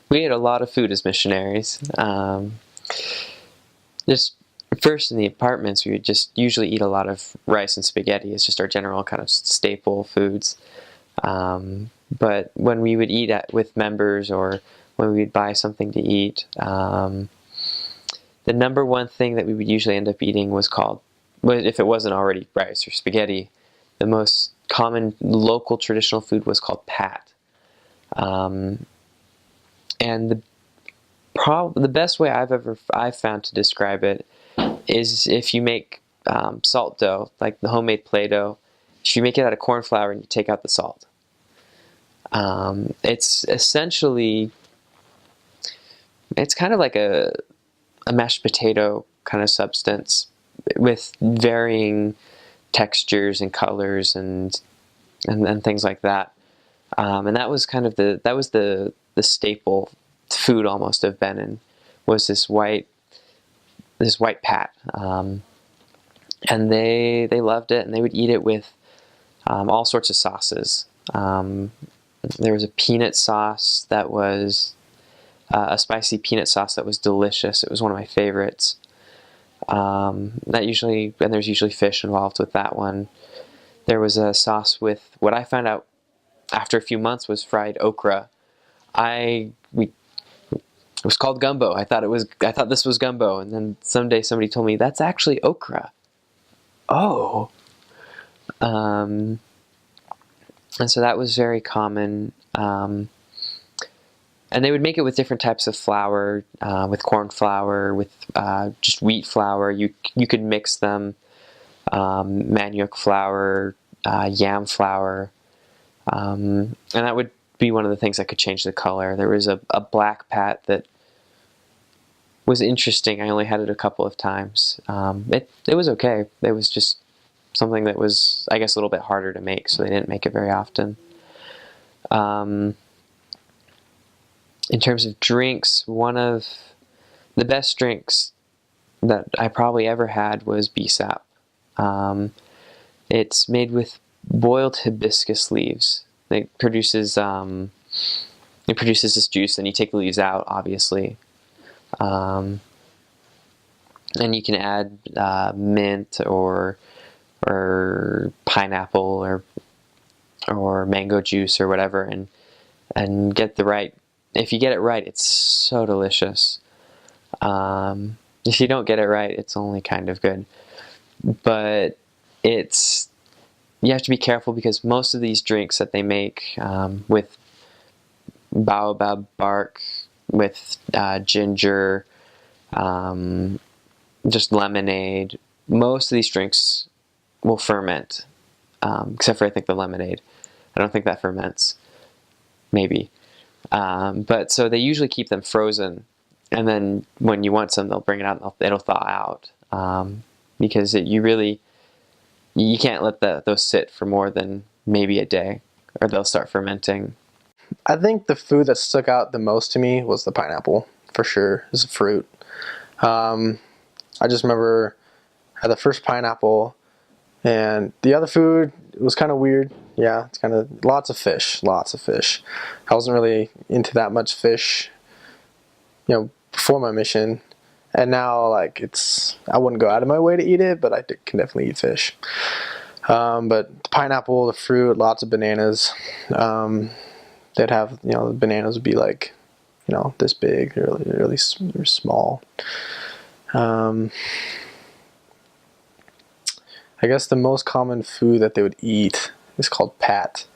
We ate a lot of food as missionaries. Just first in the apartments, we would just usually eat a lot of rice and spaghetti. It's just our general kind of staple foods. But when we would eat with members, or when we would buy something to eat, the number one thing that we would usually end up eating was called, if it wasn't already rice or spaghetti, the most common local traditional food was called pat. And the best way I've found to describe it is if you make salt dough, like the homemade Play-Doh. If you make it out of corn flour and you take out the salt, it's essentially, it's kind of like a mashed potato kind of substance with varying textures and colors and things like that. And that was kind of the staple food almost of Benin, was this white pat. And they loved it, and they would eat it with all sorts of sauces. There was a peanut sauce that was a spicy peanut sauce that was delicious. It was one of my favorites. And there's usually fish involved with that one. There was a sauce with what I found out after a few months was fried okra. It was called gumbo. I thought this was gumbo, and then someday somebody told me that's actually okra. Oh. And so that was very common. And they would make it with different types of flour, with corn flour, with just wheat flour. You could mix them, manioc flour, yam flour, and that would be one of the things that could change the color. There was a black pat that was interesting. I only had it a couple of times. It was okay. It was just something that was, I guess, a little bit harder to make, so they didn't make it very often. In terms of drinks, one of the best drinks that I probably ever had was bisap. It's made with boiled hibiscus leaves. It produces this juice, and you take the leaves out, obviously. And you can add mint or pineapple or mango juice or whatever, and get the right. If you get it right, it's so delicious. If you don't get it right, it's only kind of good. But you have to be careful, because most of these drinks that they make with baobab bark, with ginger, just lemonade, most of these drinks will ferment, except for, I think, the lemonade. I don't think that ferments. Maybe. But so they usually keep them frozen, and then when you want some, they'll bring it out and it'll thaw out, because you can't let those sit for more than maybe a day, or they'll start fermenting. I think the food that stuck out the most to me was the pineapple, for sure. It's a fruit. I just remember I had the first pineapple, and the other food was kind of weird. Yeah, it's kind of lots of fish. I wasn't really into that much fish, before my mission, and now I wouldn't go out of my way to eat it, but I can definitely eat fish. But the pineapple, the fruit, lots of bananas. They'd have, the bananas would be this big, really small. I guess the most common food that they would eat is called pat,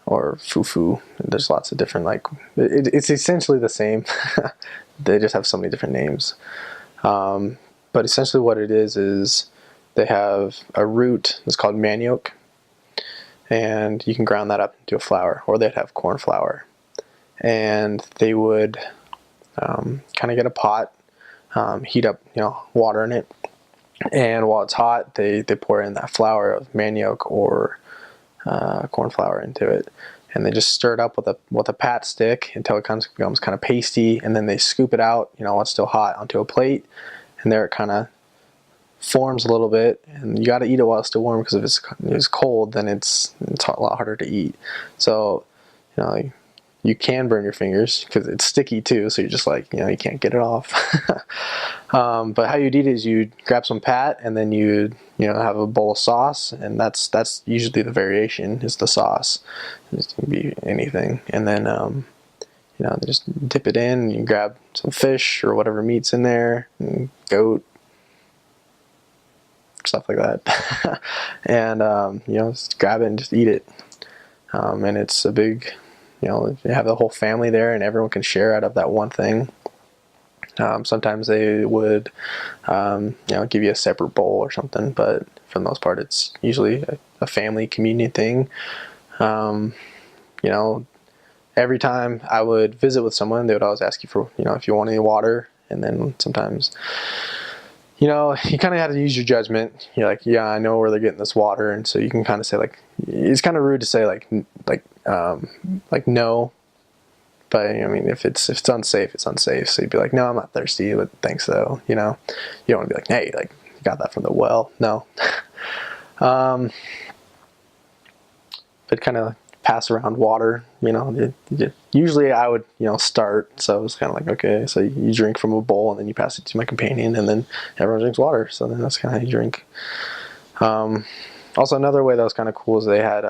or fufu. There's lots of different, it's essentially the same. They just have so many different names. But essentially what it is they have a root that's called manioc, and you can ground that up into a flour, or they'd have corn flour. And they would kind of get a pot, heat up, water in it, and while it's hot, they pour in that flour of manioc or corn flour into it, and they just stir it up with a pat stick until it becomes kind of pasty, and then they scoop it out, while it's still hot, onto a plate, and there it kind of forms a little bit, and you got to eat it while it's still warm, because if it's cold, then it's a lot harder to eat. So you can burn your fingers because it's sticky too, so you're just like, you can't get it off. But how you'd eat it is you'd grab some pat, and then you'd have a bowl of sauce, and that's usually the variation is the sauce. It can be anything, and then they just dip it in, and you grab some fish or whatever meat's in there, and goat, stuff like that. And just grab it and just eat it. And it's a big, you have the whole family there, and everyone can share out of that one thing. Sometimes they would give you a separate bowl or something, but for the most part it's usually a family communion thing. Every time I would visit with someone, they would always ask you for, if you want any water. And then sometimes, you kind of have to use your judgment. You're like, yeah, I know where they're getting this water. And so you can kind of say, like, it's kind of rude to say like no. But I mean, if it's unsafe, it's unsafe. So you'd be like, no, I'm not thirsty, but thanks though. You don't want to be like, hey, like, you got that from the well. No. But kind of pass around water, usually I would, start. So it was kind of like, okay, so you drink from a bowl, and then you pass it to my companion, and then everyone drinks water. So then that's kind of how you drink. Also, another way that was kind of cool is they had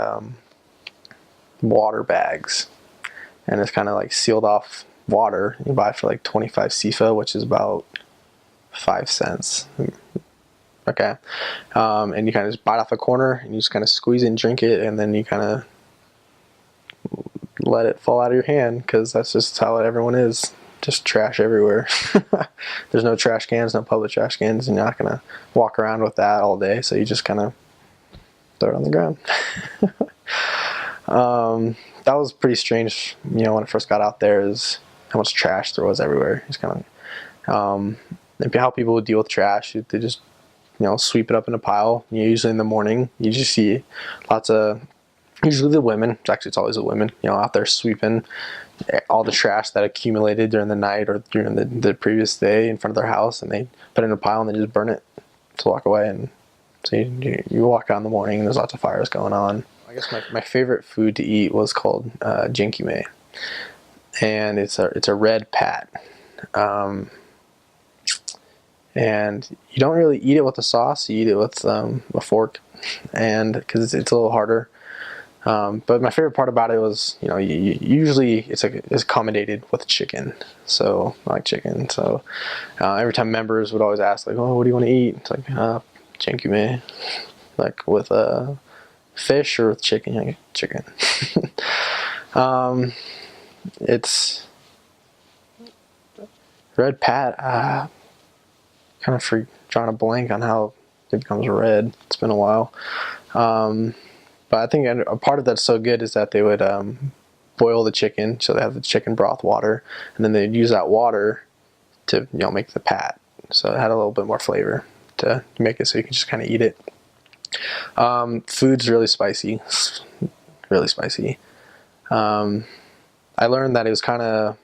water bags, and it's kind of like sealed off water. You buy it for like 25 sifa, which is about 5 cents. Okay. And you kind of just bite off the corner, and you just kind of squeeze it and drink it, and then you kind of let it fall out of your hand, because that's just how everyone is. Just trash everywhere. There's no trash cans, no public trash cans, and you're not going to walk around with that all day, so you just kind of throw it on the ground. That was pretty strange, when I first got out there, is how much trash there was everywhere. It's kind of how people would deal with trash. They just sweep it up in a pile. Usually in the morning, you just see lots of, usually the women, actually it's always the women, out there sweeping all the trash that accumulated during the night or during the previous day in front of their house, and they put it in a pile and they just burn it to walk away. And so you walk out in the morning and there's lots of fires going on. I guess my favorite food to eat was called jinkime, and it's a red pat. And you don't really eat it with a sauce, you eat it with a fork, and because it's a little harder. But my favorite part about it was, usually it's accommodated with chicken. So I like chicken. So every time members would always ask, like, oh, what do you want to eat? It's like, jinkime, like with fish or with chicken. Like, chicken. It's red pat. Kind of drawing a blank on how it becomes red. It's been a while. But I think a part of that's so good is that they would boil the chicken, so they have the chicken broth water, and then they'd use that water to make the pat. So it had a little bit more flavor to make it so you can just kind of eat it. Food's really spicy, really spicy. I learned that it was kind of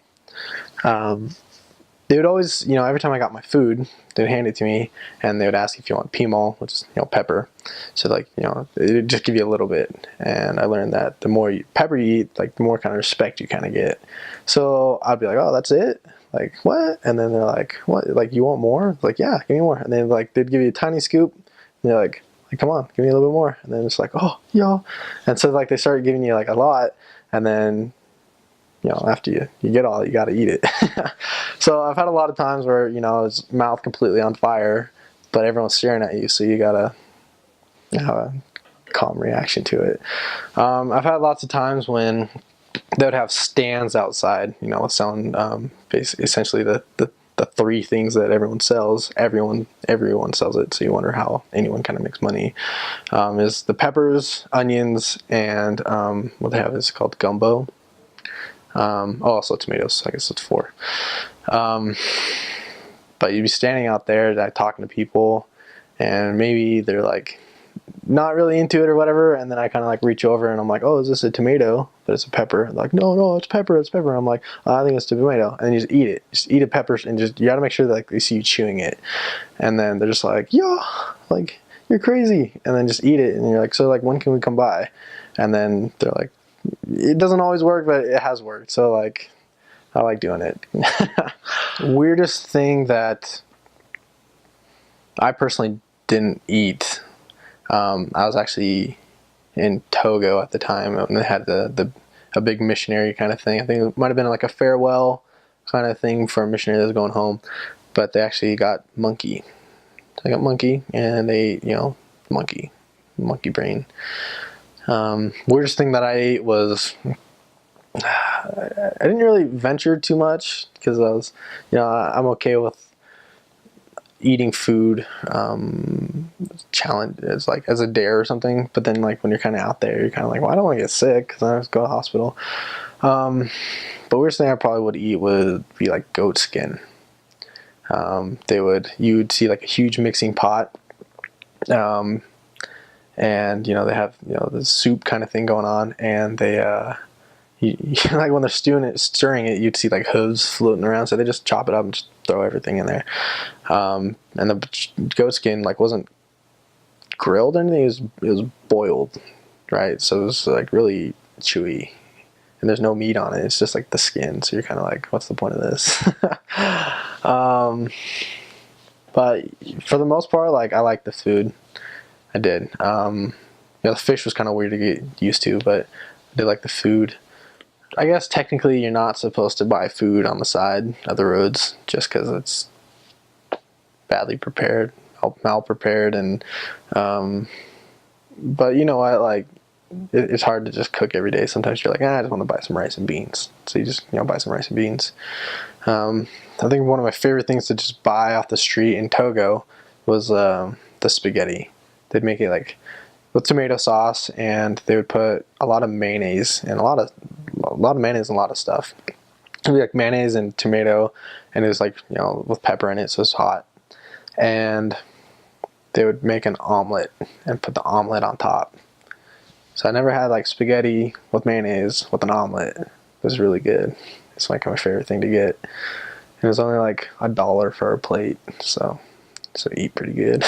they would always, every time I got my food, they would hand it to me, and they would ask if you want pimal, which is, pepper. So, like, they would just give you a little bit. And I learned that the more pepper you eat, like, the more kind of respect you kind of get. So I'd be like, oh, that's it? Like, what? And then they're like, what? Like, you want more? Like, yeah, give me more. And then, like, they'd give you a tiny scoop, and they're like, come on, give me a little bit more. And then it's like, oh, yo. And so, like, they started giving you, like, a lot, and then after you get all, you got to eat it. So I've had a lot of times where, it's mouth completely on fire, but everyone's staring at you, so you got to have a calm reaction to it. I've had lots of times when they would have stands outside, selling essentially the three things that everyone sells. Everyone sells it, so you wonder how anyone kind of makes money. Is the peppers, onions, and what they have is called gumbo. Also tomatoes, I guess it's 4. But you'd be standing out there talking to people, and maybe they're like not really into it or whatever, and then I kind of like reach over and I'm like, oh, is this a tomato? But it's a pepper. They're like, no, it's pepper. And I'm like, oh, I think it's tomato. And you just eat it. Just eat a pepper, and you gotta make sure that like they see you chewing it. And then they're just like, yeah, like, you're crazy. And then just eat it, and you're like, so like, when can we come by? And then they're like, It doesn't always work, but it has worked. So like, I like doing it. Weirdest thing that I personally didn't eat. I was actually in Togo at the time, and they had a big missionary kind of thing. I think it might have been like a farewell kind of thing for a missionary that was going home, but they actually got monkey. They got monkey, and they, monkey brain. Weirdest thing that I ate was, I didn't really venture too much because I was, I'm okay with eating food challenge as a dare or something, but then like when you're kind of out there, you're kind of like, well, I don't want to get sick because I just go to the hospital. But weirdest thing I probably would eat would be like goat skin. You'd see like a huge mixing pot, and they have the soup kind of thing going on, and they like when they're stirring it, you'd see like hooves floating around, so they just chop it up and just throw everything in there. And the goat skin like wasn't grilled or anything; it was boiled, right? So it was like really chewy, and there's no meat on it. It's just like the skin. So you're kind of like, what's the point of this? But for the most part, like I like the food. I did. The fish was kind of weird to get used to, but I did like the food. I guess technically you're not supposed to buy food on the side of the roads just because it's badly prepared, mal prepared, and but you know what, like it's hard to just cook every day. Sometimes you're like, I just want to buy some rice and beans, so you just buy some rice and beans. I think one of my favorite things to just buy off the street in Togo was the spaghetti. They'd make it like with tomato sauce, and they would put a lot of mayonnaise and a lot of mayonnaise and a lot of stuff. It'd be like mayonnaise and tomato, and it was like with pepper in it, so it's hot. And they would make an omelet and put the omelet on top. So I never had like spaghetti with mayonnaise with an omelet. It was really good. It's like my favorite thing to get. It was only like $1 for a plate, so eat pretty good.